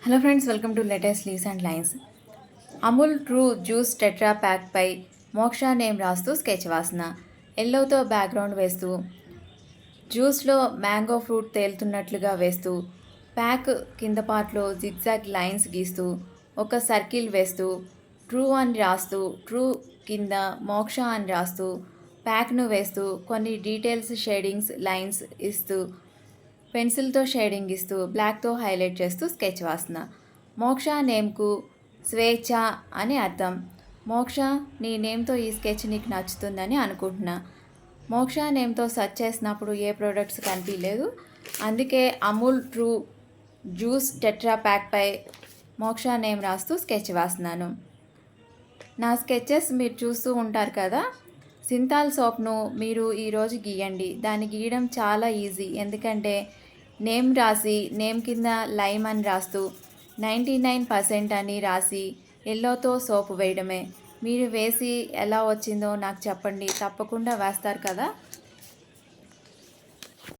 Hello friends, welcome to latest leaves and lines. Amul Tru juice tetra ప్యాక్పై Moksha name రాస్తూ sketch వాసన. ఎల్లోతో background వేస్తూ జ్యూస్లో mango fruit తేలుతున్నట్లుగా వేస్తూ pack కింద పార్ట్లో జిగ్జాగ్ లైన్స్ గీస్తూ ఒక సర్కిల్ వేస్తూ ట్రూ అని రాస్తూ ట్రూ కింద మోక్ష అని రాస్తూ ప్యాక్ను వేస్తూ కొన్ని డీటెయిల్స్ షేడింగ్స్ లైన్స్ ఇస్తూ పెన్సిల్తో షేడింగ్ ఇస్తూ బ్లాక్తో హైలైట్ చేస్తూ స్కెచ్ వాసన. మోక్ష నేమ్కు స్వేచ్ఛ అని అర్థం. మోక్ష, నీ నేమ్తో ఈ స్కెచ్ నీకు నచ్చుతుందని అనుకుంటున్నా. మోక్ష నేమ్తో సెర్చ్ చేసినప్పుడు ఏ ప్రోడక్ట్స్ కనిపించలేదు, అందుకే అమూల్ ట్రూ జ్యూస్ టెట్రా ప్యాక్పై మోక్ష నేమ్ రాస్తూ స్కెచ్ వేస్తున్నాను. నా స్కెచెస్ మీరు చూస్తూ ఉంటారు కదా. సింతాల్ సోప్ను మీరు ఈరోజు గీయండి. దాన్ని గీయడం చాలా ఈజీ, ఎందుకంటే నేమ్ రాసి నేమ్ కింద లైమ్ అని రాస్తూ 99% అని రాసి ఎల్లోతో సోప్ వేయడమే. మీరు వేసి ఎలా వచ్చిందో నాకు చెప్పండి, తప్పకుండా వేస్తారు కదా.